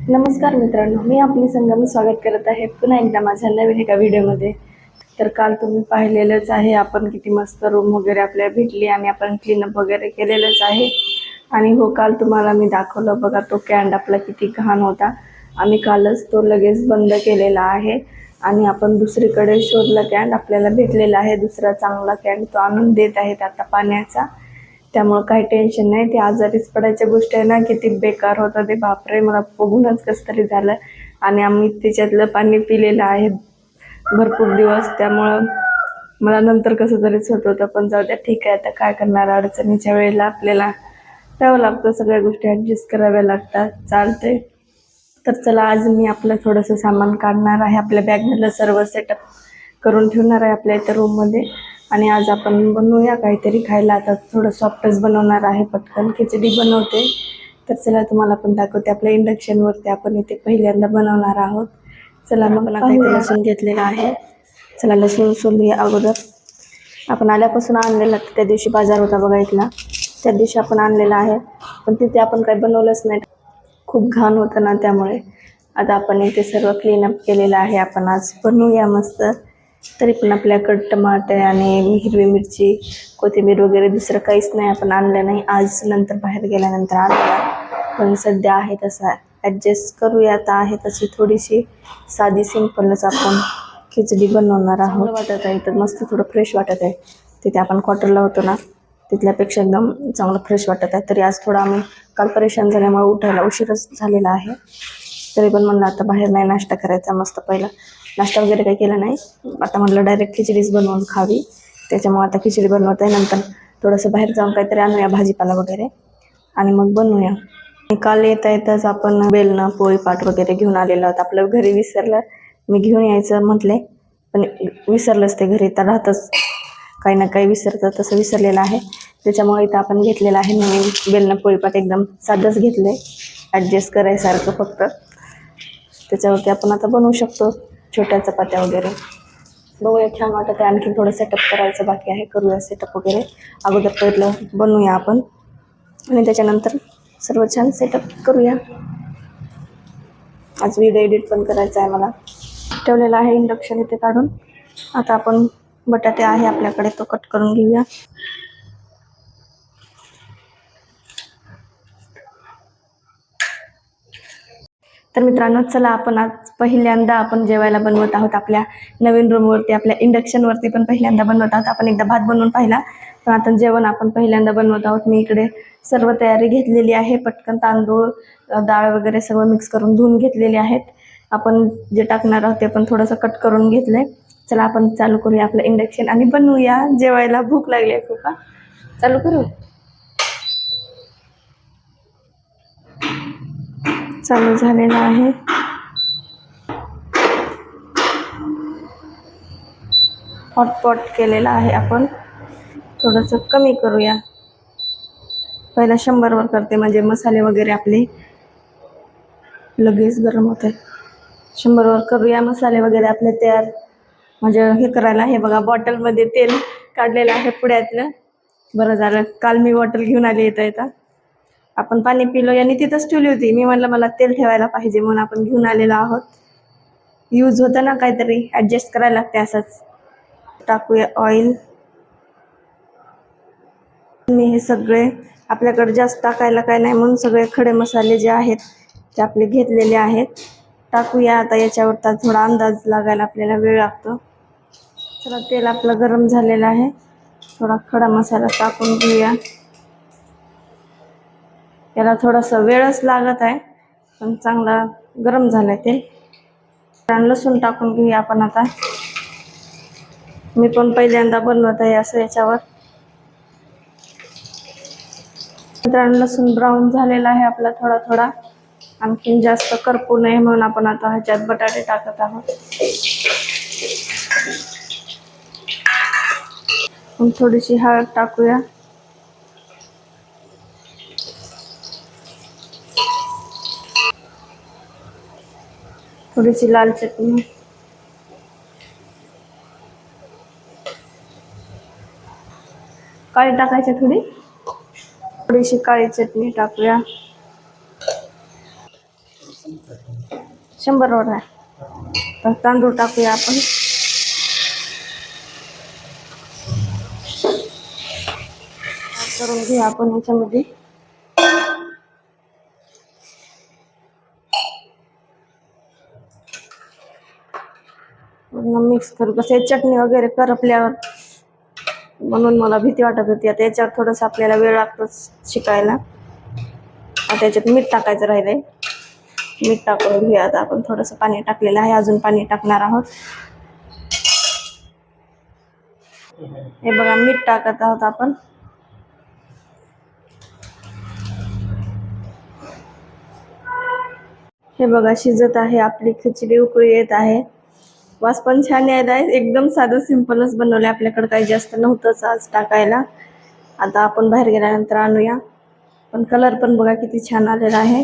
नमस्कार मित्रांनो, मी आपली संगम स्वागत करत आहे पुन्हा एकदा माझ्या नवीन एका व्हिडिओमध्ये. तर काल तुम्ही पाहिलेलंच आहे आपण किती मस्त रूम वगैरे आपल्याला भेटली आणि आपण क्लीनअप वगैरे केलेलंच आहे. आणि हो, काल तुम्हाला मी दाखवलं बघा, तो कॅन्ड आपला किती घाण होता. आम्ही कालच तो लगेच बंद केलेला आहे आणि आपण दुसरीकडे शोधला कॅन्ड, आपल्याला भेटलेला आहे दुसरा चांगला कॅन्ड. तो आणून देत आहेत आता पाण्याचा, त्यामुळे काही टेन्शन नाही. ते आजारीच पडायच्या गोष्टी आहे ना, किती बेकार होतं ते, बापरे, मला बघूनच कसं तरी झालं. आणि आम्ही त्याच्यातलं पाणी पिलेलं आहे भरपूर दिवस, त्यामुळं मला नंतर कसं तरीच होत होतं. पण जाऊ द्या, ठीक आहे, आता काय करणार, अडचणीच्या वेळेला आपल्याला करावं लागतं, सगळ्या गोष्टी ॲडजस्ट कराव्या लागतात, चालते. तर चला, आज मी आपलं थोडंसं सामान काढणार आहे, आपल्या बॅगमधलं सर्व सेटअप करून ठेवणार आहे आपल्या इथं रूममध्ये. आणि आज आपण बनवूया काहीतरी खायला. आता थोडं सॉफ्टच बनवणार आहे, पटकन खिचडी बनवते. तर चला, तुम्हाला पण दाखवते. आपल्या इंडक्शनवरती आपण इथे पहिल्यांदा बनवणार आहोत. चला मग, आता इथे लसूण घेतलेला आहे. चला, लसूण सोलूया अगोदर. आपण आल्यापासून आणलेला, त्या दिवशी बाजार होता बघा इथला, त्या दिवशी आपण आणलेला आहे, पण तिथे आपण काही बनवलंच नाही, खूप घाण होतं ना, त्यामुळे आता आपण इथे सर्व क्लीनअप केलेलं आहे. आपण आज बनवूया मस्त. तरी पण आपल्याकडं टमाटे आणि हिरवी मिरची, कोथिंबीर वगैरे दुसरं काहीच नाही, आपण आणलं नाही आज, नंतर बाहेर गेल्यानंतर आणलं. पण सध्या आहे तसं ॲडजस्ट करूया. आता आहे तशी थोडीशी साधी सिंपलच आपण खिचडी बनवणार आहोत. वाटत आहे तर मस्त, थोडं फ्रेश वाटत आहे. तिथे आपण क्वार्टरला होतो ना, तिथल्यापेक्षा एकदम चांगलं फ्रेश वाटत आहे. तरी आज थोडं आम्ही काल परेशान झाल्यामुळे उठायला उशीरच झालेला आहे. तरी पण म्हणलं आता बाहेर नाही नाश्ता करायचा, मस्त पहिला नाश्ता वगैरे काही केला नाही. आता म्हटलं डायरेक्ट खिचडीच बनवून खावी, त्याच्यामुळे आता खिचडी बनवत आहे. नंतर थोडंसं बाहेर जाऊन काहीतरी आणूया, भाजीपाला वगैरे, आणि मग बनवूया. काल येता येतच आपण बेलनं पोळीपाट वगैरे घेऊन आलेलो आहोत. आपलं घरी विसरलं, मी घेऊन यायचं म्हटले, पण विसरलंच ते. घरी तर राहतच, काही ना काही विसरतं, तसं विसरलेलं आहे. त्याच्यामुळे इथं आपण घेतलेलं आहे नवीन बेलनं पोळीपाट, एकदम साधंच घेतलं आहे, ॲडजस्ट करायसारखं फक्त. त्याच्यावरती आपण आता बनवू शकतो छोट्या चपात्या वगैरे. बघूया, छान वाटत आहे. आणखी थोडं सेटअप करायचं बाकी आहे, करूया सेटअप वगैरे. अगोदर पहिलं बनवूया आपण आणि त्याच्यानंतर सर्व छान सेटअप करूया. आज व्हिडिओ एडिट पण करायचा आहे मला. ठेवलेला आहे इंडक्शन इथे काढून. आता आपण बटाटे आहे आपल्याकडे, तो कट करून घेऊया. तर मित्रांनो, चला, आपण आज पहिल्यांदा आपण जेवायला बनवत आहोत आपल्या नवीन रूमवरती, आपल्या इंडक्शनवरती पण पहिल्यांदा बनवत आहोत. आपण एकदा भात बनवून पाहिला, पण आता जेवण आपण पहिल्यांदा बनवत आहोत. मी इकडे सर्व तयारी घेतलेली आहे, पटकन तांदूळ, डाळ वगैरे सर्व मिक्स करून धुवून घेतलेले आहेत. आपण जे टाकणार आहोत ते पण थोडंसं कट करून घेतलंय. चला, आपण चालू करूया आपलं इंडक्शन आणि बनवूया जेवायला. भूक लागली आहे खूप. चालू करू. चालू झालेला आहे. हॉटपॉट केलेला आहे आपण, थोडंसं कमी करूया. पहिला 100वर करते, म्हणजे मसाले वगैरे आपले लगेच गरम होत आहे. 100वर करूया मसाले वगैरे आपले तयार, म्हणजे हे करायला. हे बघा, बॉटलमध्ये तेल काढलेलं आहे पुड्यातलं. बरं झालं, काल मी बॉटल घेऊन आली येता. आपण पाणी पिलो आणि तिथंच ठेवली होती. मी म्हटलं मला तेल ठेवायला पाहिजे, म्हणून आपण घेऊन आलेलो आहोत. यूज होतं ना, काहीतरी ॲडजस्ट करायला लागते असंच. टाकूया ऑइल. मी हे सगळे, आपल्याकडे जास्त टाकायला काय नाही म्हणून सगळे खडे मसाले जे आहेत ते आपले घेतलेले आहेत, टाकूया. आता याच्यावर तर थोडा अंदाज लागायला आपल्याला वेळ लागतो. चला, तेल आपलं गरम झालेलं आहे, थोडा खडा मसाला टाकून घेऊया. याला थोडासा वेळच लागत आहे, पण चांगला गरम झालं आहे तेल. लसूण टाकून घेऊया आपण आता. मी पण पहिल्यांदा बनवत आहे असं याच्यावर. लसूण ब्राऊन झालेला आहे आपला थोडा थोडा, आणखीन जास्त करपू नये म्हणून आपण आता ह्याच्यात बटाटे टाकत आहोत. थोडीशी हळद टाकूया. थोडीशी लाल चटणी, काळी टाकायची, थोडीशी काळी चटणी टाकूया. 100 वर आहे. तर तांदूळ टाकूया आपण. करून घेऊ आपण याच्यामध्ये. पूर्ण मिक्स करू. कसं चटणी वगैरे करपल्यावर म्हणून मला भीती वाटत होती. आता याच्यावर थोडंसं आपल्याला वेळ लागतो शिकायला. आता याच्यात मीठ टाकायचं राहिलंय. मीठ टाकून घेऊया. आता आपण थोडंसं पाणी टाकलेलं आहे, अजून पाणी टाकणार आहोत. हे बघा मीठ टाकत आहोत आपण. हे बघा शिजत आहे आपली खिचडी, उकळी येत आहे. वास पण छान यायला आहे. एकदम साधं सिंपलच बनवलं. आपल्याकडे काही जास्त नव्हतंच आज टाकायला. आता आपण बाहेर गेल्यानंतर आणूया. पण कलर पण बघा किती छान आलेला आहे.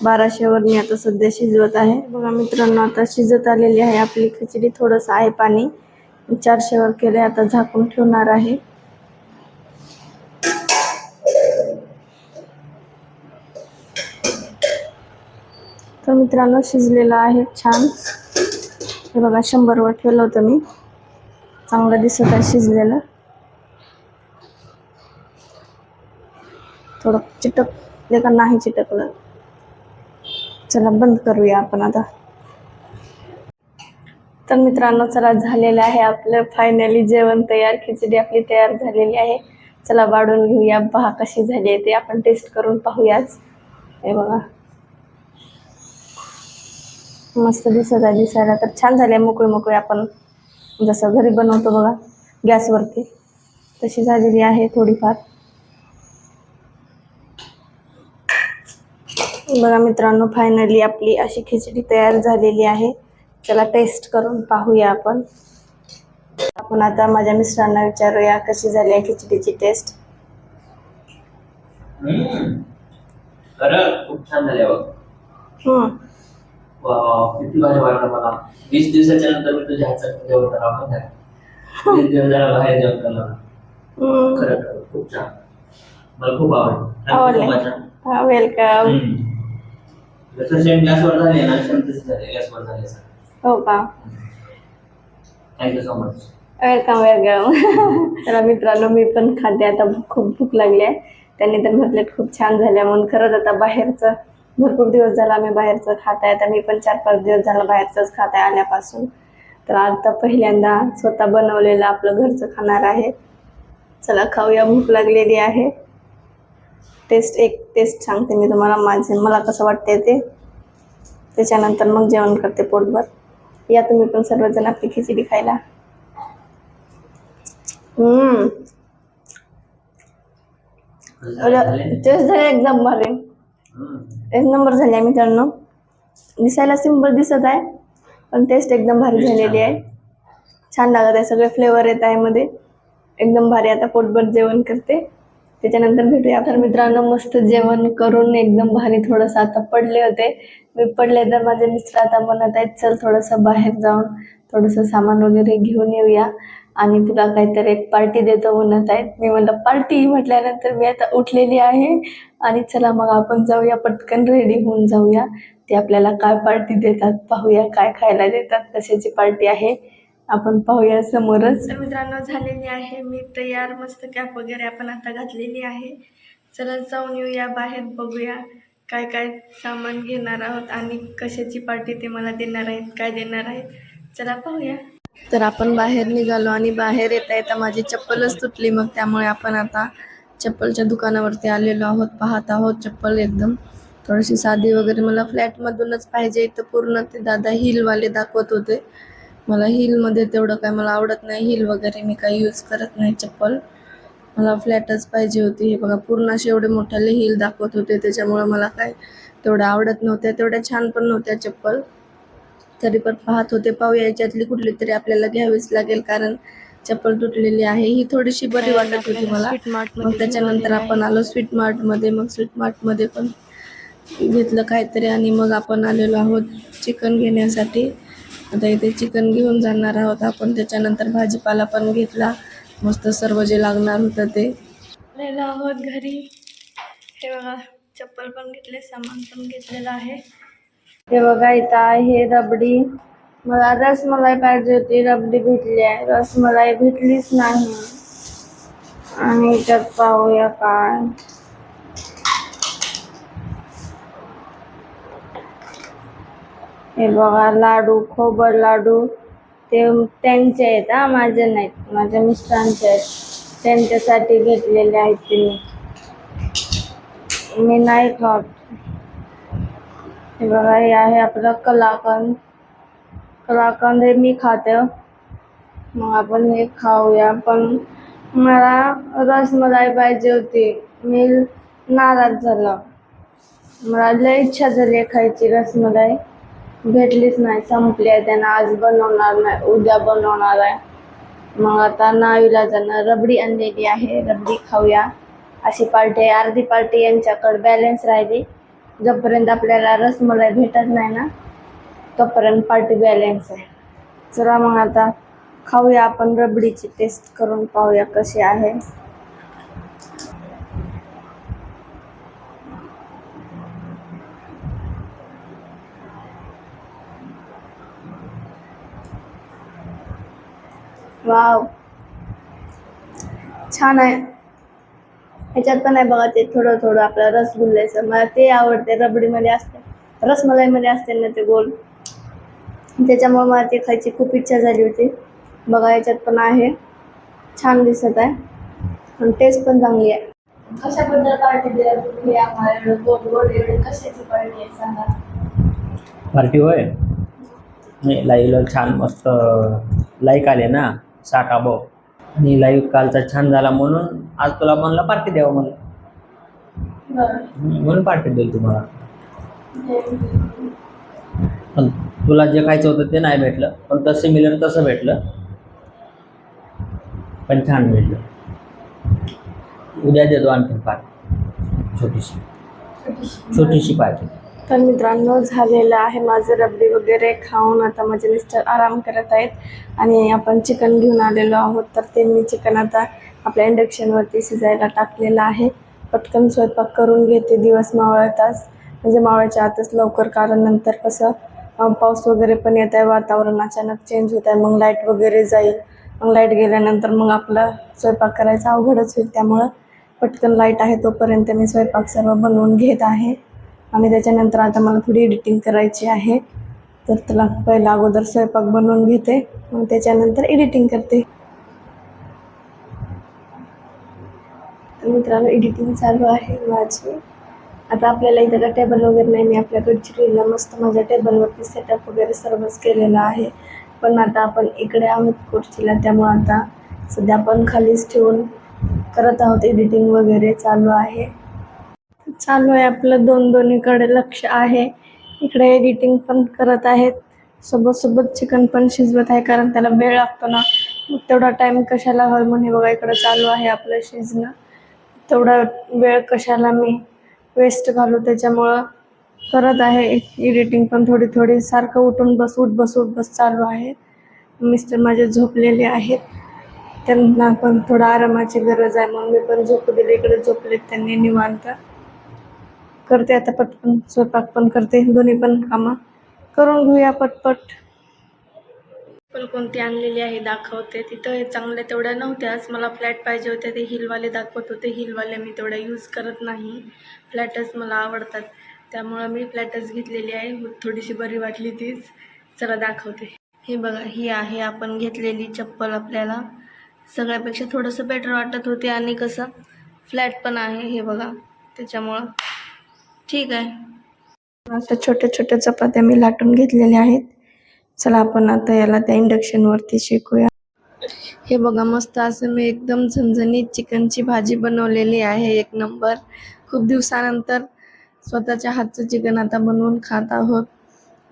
1200 वर मी आता सध्या शिजवत आहे. बघा मित्रांनो, आता शिजत आलेली आहे आपली खिचडी. थोडंसं आहे पाणी. 400 वर केले. आता झाकून ठेवणार आहे. तर मित्रांनो शिजलेलं आहे छान. हे बघा 100 वर ठेवलं होतं मी. चांगलं दिसत आहे शिजलेलं. थोडं चिटकले का नाही चिटकलं. चला बंद करूया आपण आता. तर मित्रांनो चला झालेलं आहे आपलं फायनली जेवण तयार. खिचडी आपली तयार झालेली आहे. चला वाढून घेऊया. पहा कशी झाली आहे ते आपण टेस्ट करून पाहूयाच. हे बघा मस्त दिसत आहे. दिसायला तर छान झाले. मोकळी मोकळी आपण जसं घरी बनवतो बघा गॅसवरती तशी झालेली आहे थोडीफार. बघा मित्रांनो फायनली आपली अशी खिचडी तयार झालेली आहे. चला टेस्ट करून पाहूया आपण. आपण आता माझ्या मिस्टरांना विचारूया कशी झाली आहे खिचडीची टेस्ट. खरं खूप छान झाले बघ. किती भारी वाटलं मला. 20 दिवसाच्या नंतर मी तुझ्या हातचं जेवण करावं म्हणतात. 20 दिवस जरा बाहेर जेवण करणार. खरं खूप छान. मला खूप आवडलं. वेलकम. जसं सेम गॅसवर झाले ना सेम तसं झाले गॅसवर झाले. हो का. Thank you so much. Welcome welcome. तर मित्रांनो मी पण खाते आता. खूप भूक लागली आहे. त्यांनी तर म्हटलं खूप छान झाल्या म्हणून. खरंच आता बाहेरचं भरपूर दिवस झाला आम्ही बाहेरचं खात आहे. आता मी पण 4-5 दिवस झाला बाहेरचंच खात आहे आल्यापासून. तर आता पहिल्यांदा स्वतः बनवलेलं आपलं घरचं खाणार आहे. चला खाऊया. भूक लागलेली आहे. एक टेस्ट सांगते मी तुम्हाला मला कसं वाटते ते. त्याच्यानंतर मग जेवण करते पोटभर. या तुम्ही पण सर्वजण आपली खिचडी खायला. टेस्ट झाले एकदम भारी. 1 नंबर झाली मित्रांनो. दिसायला सिंपल दिसत आहे पण टेस्ट एकदम भारी झालेली आहे. छान लागत आहे. सगळे फ्लेवर येत आहे मध्ये. एकदम भारी. आता पोटभर जेवण करते त्याच्यानंतर भेटूया. तर मित्रांनो मस्त जेवण करून एकदम भारी. थोडंसं आता पडले होते. मी पडले तर माझे मिस्टर आता म्हणत आहेत चल थोडंसं बाहेर जाऊन थोडंसं सामान वगैरे घेऊन येऊया आणि तुला काहीतरी एक पार्टी देतो म्हणत आहेत. मी म्हटलं पार्टी म्हटल्यानंतर मी आता उठलेली आहे आणि चला मग आपण जाऊया पटकन रेडी होऊन जाऊया. ते आपल्याला काय पार्टी देतात पाहूया. काय खायला देतात, कशाची पार्टी आहे आपण पाहूया समोरच. तर मित्रांनो झालेली आहे मी तयार. मस्त कॅप वगैरे आपण आता घातलेली आहे. चला जाऊन येऊया बाहेर. बघूया काय काय सामान घेणार आहोत आणि कशाची पार्टी ते मला देणार आहेत, काय देणार आहेत. चला पाहूया. तर आपण बाहेर निघालो आणि बाहेर येता येता माझी चप्पलच तुटली. मग त्यामुळे आपण आता चप्पलच्या दुकानावरती आलेलो आहोत. पाहत आहोत चप्पल एकदम थोडीशी साधी वगैरे. मला फ्लॅटमधूनच पाहिजे. इथं पूर्ण ते दादा हिलवाले दाखवत होते. मला हिलमध्ये तेवढं काय मला आवडत नाही. हिल वगैरे मी काही यूज करत नाही चप्पल. मला फ्लॅटच पाहिजे होती. हे बघा पूर्ण असे एवढे मोठ्याले हिल दाखवत होते. त्याच्यामुळं मला काय तेवढं आवडत नव्हत्या. तेवढ्या छान पण नव्हत्या चप्पल. तरी पण पाहत होते. पाहूया याच्यातली कुठली तरी आपल्याला घ्यावीच लागेल कारण चप्पल तुटलेली आहे. ही थोडीशी बरी वाटत होती मला. मग त्याच्यानंतर आपण आलो स्वीट मार्टमध्ये. मग स्वीट मार्टमध्ये पण घेतलं काहीतरी आणि मग आपण आलेलो आहोत चिकन घेण्यासाठी. आता इथे चिकन घेऊन जाणार आहोत आपण. त्याच्यानंतर भाजीपाला पण घेतला. मस्त सर्व जे लागणार होतं ते आलेलो आहोत घरी. हे बघा चप्पल पण घेतले, सामान पण घेतलेलं आहे. हे बघा इथं आहे रबडी. मला रसमलाई पाहिजे होती, रबडी भेटली आहे, रसमलाई भेटलीच नाही. आणि याच्यात पाहूया काय. हे बघा लाडू, खोबर लाडू. ते त्यांचे आहेत हा, माझे नाहीत, माझ्या मिस्टरांचे आहेत. त्यांच्यासाठी घेतलेले आहेत ते. मी नाही खात. हे बघा हे आहे आपलं कलाकंद. कलाकंद हे मी खाते. मग आपण हे खाऊया. पण मला रसमलाई पाहिजे होती. मी नाराज झाला. मला लय इच्छा झाली खायची रसमलाई. भेटलीच नाही, संपली आहे. त्यांना आज बनवणार नाही, उद्या बनवणार आहे. मग आता नाईलाजानं रबडी आणलेली आहे, रबडी खाऊया. अशी पार्टी आहे. अर्धी पार्टी यांच्याकडे बॅलन्स राहिली. जोपर्यंत आपल्याला रसमलाई भेटत नाही ना, तोपर्यंत पार्टी बॅलन्स आहे. चला मग आता खाऊया आपण. रबडीची टेस्ट करून पाहूया कशी आहे. वाव, छान आहे. ह्याच्यात पण आहे बघा ते थोडं थोडं आपलं रसगुल्ल्याचं. मला ते आवडते. रबडीमध्ये असते, रसमलाईमध्ये असते ना ते गोल, त्याच्यामुळे मला ते खायची खूप इच्छा झाली होती. बघा याच्यात पण आहे, छान दिसत आहे आणि टेस्ट पण चांगली आहे. कशाबद्दल पार्टी दिला तुम्ही आम्हाला? गोड गोड एवढी कशाची पार्टी आहे सांगा. पार्टी होय. नाही, लाईव्हला छान मस्त लाईक आले ना 60 अबव. आणि लाईव्ह कालचा छान झाला म्हणून आज तुला म्हणलं पार्टी द्यावं म्हणलं. म्हणून पार्टी देईल तुम्हाला. पण तुला जे खायचं होतं ते नाही भेटलं, पण तसं सिमिलर तसं भेटलं, पण छान भेटलं. उद्या देतो आणखी पार्टी, छोटीशी पार्टी. तर मित्रांनो, झालेलं आहे माझं रबडी वगैरे खाऊन. आता माझे मिस्टर आराम करत आहेत आणि आपण चिकन घेऊन आलेलो आहोत. तर ते मी चिकन आता आपल्या इंडक्शनवरती शिजायला टाकलेलं आहे. पटकन स्वयंपाक करून घेते. दिवस मावळताच, म्हणजे मावळायच्या आतच लवकर, कारण नंतर कसं पाऊस वगैरे पण येत आहे, वातावरण अचानक चेंज होत आहे. मग लाईट वगैरे जाईल. मग लाईट गेल्यानंतर मग आपलं स्वयंपाक करायचा अवघडच होईल. त्यामुळं पटकन लाईट आहे तोपर्यंत मी स्वयंपाक सर्व बनवून घेत आहे. आणि त्याच्यानंतर आता मला थोडी एडिटिंग करायची आहे. तर त्याला पहिला अगोदर स्वयंपाक बनवून घेते, मग त्याच्यानंतर एडिटिंग करते. तर मित्रांनो, एडिटिंग चालू आहे माझी. आता आपल्याला इथं का टेबल वगैरे नाही, मी आपल्या गडचिरोलीला मस्त माझ्या टेबलवरती सेटअप वगैरे सर्वच केलेलं आहे. पण आता आपण इकडे आहोत खुर्चीला, त्यामुळे आता सध्या आपण खालीच ठेवून करत आहोत. एडिटिंग वगैरे चालू आहे आपलं. दोन्हीकडे लक्ष आहे. इकडे एडिटिंग पण करत आहेत, सोबत चिकन पण शिजवत आहे, कारण त्याला वेळ लागतो ना. मग तेवढा टाईम कशाला हवं म्हणून बघा इकडं चालू आहे आपलं शिजणं. तेवढा वेळ कशाला मी वेस्ट घालू, त्याच्यामुळं करत आहे एडिटिंग पण थोडी सारखं उठ बस चालू आहे. मिस्टर माझे झोपलेले आहेत, त्यांना पण थोडा आरामाची गरज आहे, म्हणून मी पण झोपू दिले. इकडे झोपलेत त्यांनी निवांत. करते आता पटकन स्वयंपाक पण करते, दोन्ही पण कामं करून घेऊया पटपट. पण कोणती आणलेली आहे दाखवते. तिथं हे चांगल्या तेवढ्या नव्हत्याच. मला फ्लॅट पाहिजे होते, ते हिलवाले दाखवत होते. हिलवाले मी तेवढ्या यूज करत नाही, फ्लॅटच मला आवडतात, त्यामुळं मी फ्लॅटच घेतलेली आहे. थोडीशी बरी वाटली तीच. चला दाखवते. हे बघा, ही आहे आपण घेतलेली चप्पल. आपल्याला सगळ्यापेक्षा थोडंसं बेटर वाटत होते आणि कसं फ्लॅट पण आहे, हे बघा, त्याच्यामुळं ठीक आहे. आता छोट्या चपात्या मी लाटून घेतलेल्या आहेत. चला आपण आता याला त्या इंडक्शनवरती शेकूया. हे बघा, मस्त असं मी एकदम झणझणीत चिकनची भाजी बनवलेली आहे, एक नंबर. खूप दिवसानंतर स्वतःच्या हातचं चिकन आता बनवून खात आहोत.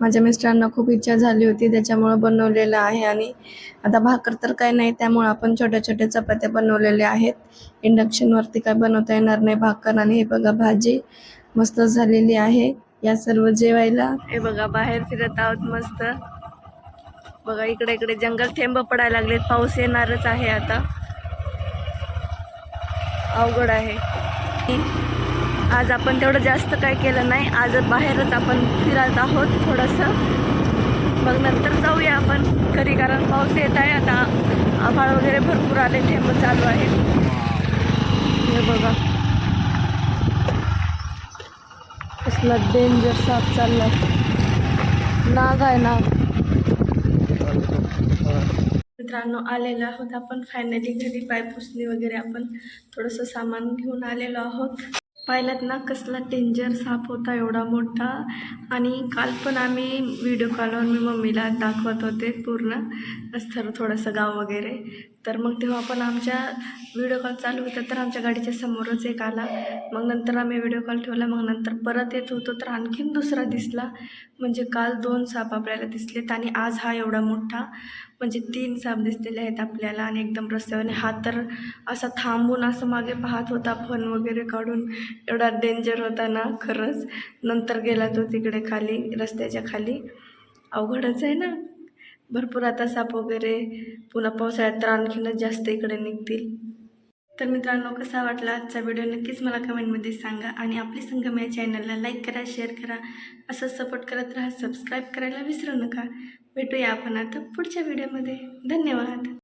माझ्या मिस्टरांना खूप इच्छा झाली होती, त्याच्यामुळं बनवलेलं आहे. आणि आता भाकर तर काय नाही, त्यामुळं आपण छोट्या चपात्या बनवलेल्या आहेत. इंडक्शनवरती काय बनवता येणार नाही भाकर. आणि हे बघा, भाजी मस्त झालेली आहे. या सर्व जेवायला. हे बघा, बाहेर फिरत आहोत मस्त. बघा, इकडे जंगल, थेंब पडायला लागलेत, पाऊस येणारच आहे आता. अवघड आहे. आज आपण तेवढं जास्त काय केलं नाही. आज बाहेरच आपण फिरत आहोत थोडंसं. मग नंतर जाऊया आपण घरी, कारण पाऊस येत आहे आता. आभाळ वगैरे भरपूर आले, थेंब चालू आहे. हे बघा कसला डेंजर साप चालला. नाग आहे नाग. मित्रांनो, आलेलो आहोत आपण फायनली घरी. पायपुसणी वगैरे आपण थोडंसं सामान घेऊन आलेलो आहोत. पाहिलात ना कसला डेंजर साप होता, एवढा मोठा. आणि काल पण आम्ही व्हिडिओ कॉलवर मी मम्मीला दाखवत होते पूर्ण थोडंसं गाव वगैरे. तर मग तेव्हा पण आमच्या व्हिडिओ कॉल चालू होता, तर आमच्या गाडीच्या समोरच एक आला. मग नंतर आम्ही व्हिडिओ कॉल ठेवला. मग नंतर परत येत होतो तर आणखीन दुसरा दिसला. म्हणजे काल 2 साप आपल्याला दिसलेत आणि आज हा एवढा मोठा. म्हणजे 3 साप दिसलेले आहेत आपल्याला. आणि एकदम रस्त्यावर हा तर असा थांबून असं मागे पाहत होता, फन वगैरे काढून. एवढा डेंजर होता ना खरंच. नंतर गेला तो तिकडे खाली, रस्त्याच्या खाली. अवघडच आहे ना. भरपूर आता साप वगैरे, पुन्हा पावसाळ्यात तर आणखीनच जास्त इकडे निघतील. तर मित्रांनो, कसा वाटला आजचा व्हिडिओ नक्कीच मला कमेंटमध्ये सांगा. आणि आपली संगम या चॅनलला लाईक करा, शेअर करा, असंच सपोर्ट करत राहा. सबस्क्राईब करायला विसरू नका. भेटूया आपण आता पुढच्या व्हिडिओमध्ये. धन्यवाद.